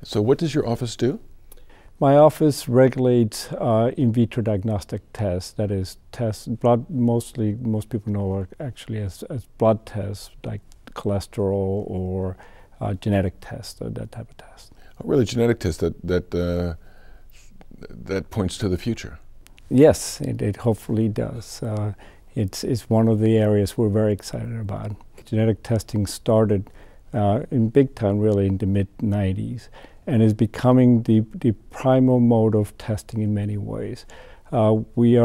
So what does your office do? My office regulates in vitro diagnostic tests, that is, blood, most people know are actually as blood tests, like cholesterol or genetic tests, or that type of test. Oh, really, genetic tests that points to the future? Yes, it hopefully does. It's one of the areas we're very excited about. Genetic testing started in big time, really, in the mid-90s. And is becoming the primal mode of testing in many ways. We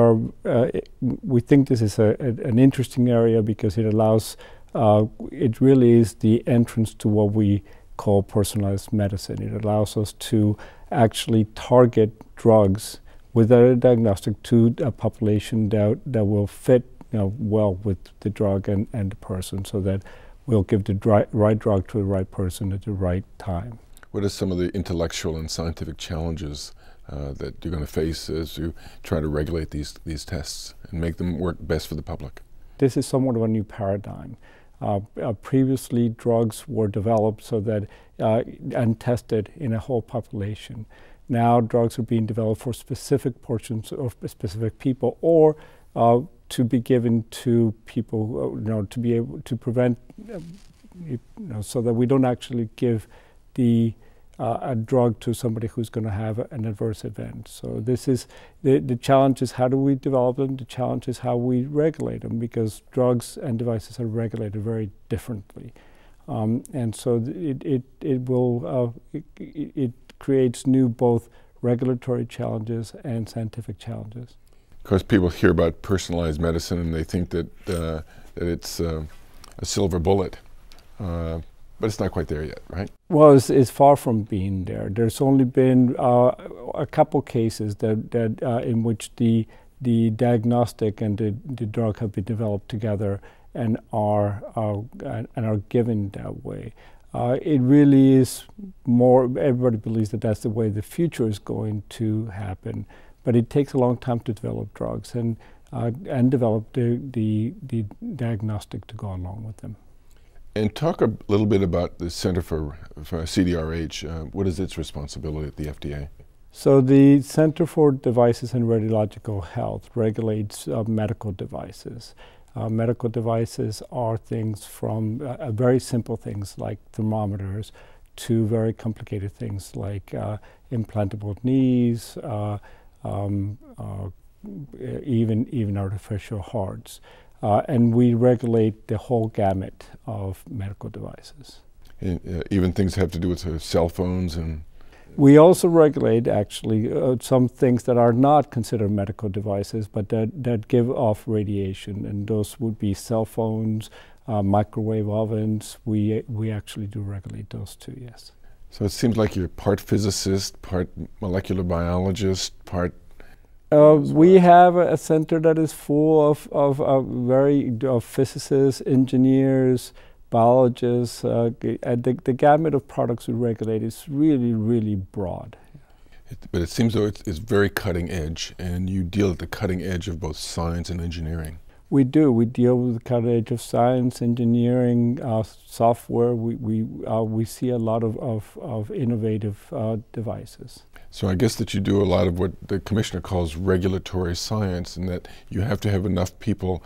think this is an interesting area because it allows, it really is the entrance to what we call personalized medicine. It allows us to actually target drugs with a diagnostic to a population that will fit well with the drug and the person, so that we'll give the right drug to the right person at the right time. What are some of the intellectual and scientific challenges that you're going to face as you try to regulate these tests and make them work best for the public? This is somewhat of a new paradigm. Previously, drugs were developed so that and tested in a whole population. Now, drugs are being developed for specific portions of specific people, or to be given to people, to be able to prevent, so that we don't actually give a drug to somebody who's going to have an adverse event. So this is the challenge is how do we develop them? The challenge is how we regulate them, because drugs and devices are regulated very differently, and so it creates new both regulatory challenges and scientific challenges. Of course, people hear about personalized medicine and they think that it's a silver bullet. But it's not quite there yet, right? Well, it's far from being there. There's only been a couple cases that in which the diagnostic and the drug have been developed together and are given that way. It really is more. Everybody believes that that's the way the future is going to happen, but it takes a long time to develop drugs and develop the diagnostic to go along with them. And talk a little bit about the Center for CDRH. What is its responsibility at the FDA? So the Center for Devices and Radiological Health regulates medical devices. Medical devices are things from very simple things like thermometers to very complicated things like implantable knees, even artificial hearts. And we regulate the whole gamut of medical devices. And, even things that have to do with cell phones and... We also regulate, actually, some things that are not considered medical devices, but that give off radiation, and those would be cell phones, microwave ovens. We actually do regulate those too, yes. So it seems like you're part physicist, part molecular biologist, part... We have a center that is full of physicists, engineers, biologists. The gamut of products we regulate is really, really broad. But it seems though it's very cutting edge, and you deal at the cutting edge of both science and engineering. We do. We deal with the cutting edge of science, engineering, software. We see a lot of innovative devices. So I guess that you do a lot of what the commissioner calls regulatory science, and that you have to have enough people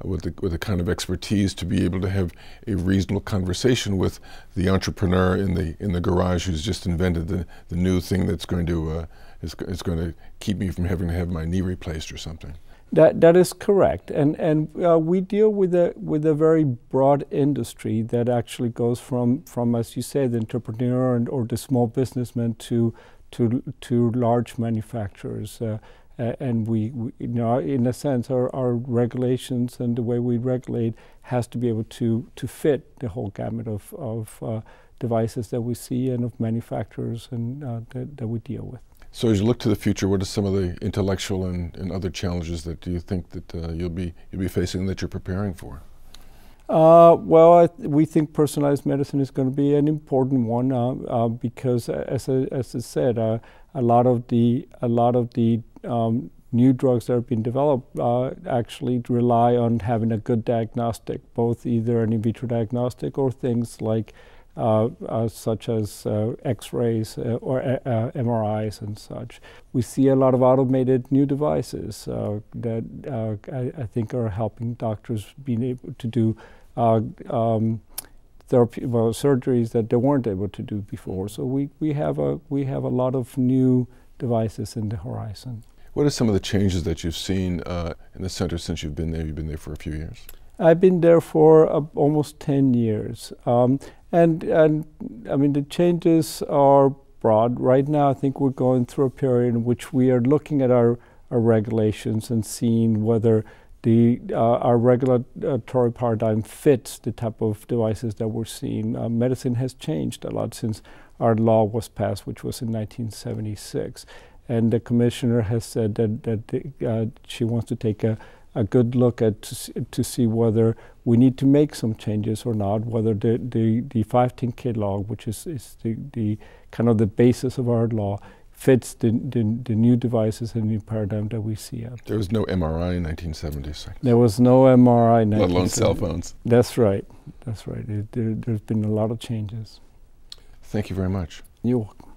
with the kind of expertise to be able to have a reasonable conversation with the entrepreneur in the garage who's just invented the new thing that's going to is going to keep me from having to have my knee replaced or something. That is correct, and we deal with a very broad industry that actually goes from as you say, the entrepreneur or the small businessman to large manufacturers, and we in a sense our regulations and the way we regulate has to be able to fit the whole gamut of devices that we see and of manufacturers and that we deal with. So as you look to the future, what are some of the intellectual and other challenges that you think that you'll be facing that you're preparing for? Well, we think personalized medicine is going to be an important one because, as I said, a lot of the new drugs that are being developed actually rely on having a good diagnostic, both either an in vitro diagnostic or things like such as X-rays or MRIs and such. We see a lot of automated new devices that I think are helping doctors being able to do surgeries that they weren't able to do before. So we have a lot of new devices in the horizon. What are some of the changes that you've seen in the center since you've been there? You've been there for a few years. I've been there for almost 10 years. And I mean, the changes are broad. Right now, I think we're going through a period in which we are looking at our regulations and seeing whether our regulatory paradigm fits the type of devices that we're seeing. Medicine has changed a lot since our law was passed, which was in 1976. And the commissioner has said that she wants to take a good look at to see whether we need to make some changes or not, whether the 510K law, which is the kind of the basis of our law, fits the new devices and new paradigm that we see out. There was no MRI in 1976. There was no MRI in 1976. Let alone cell phones. That's right. That's right. There's been a lot of changes. Thank you very much. You're welcome.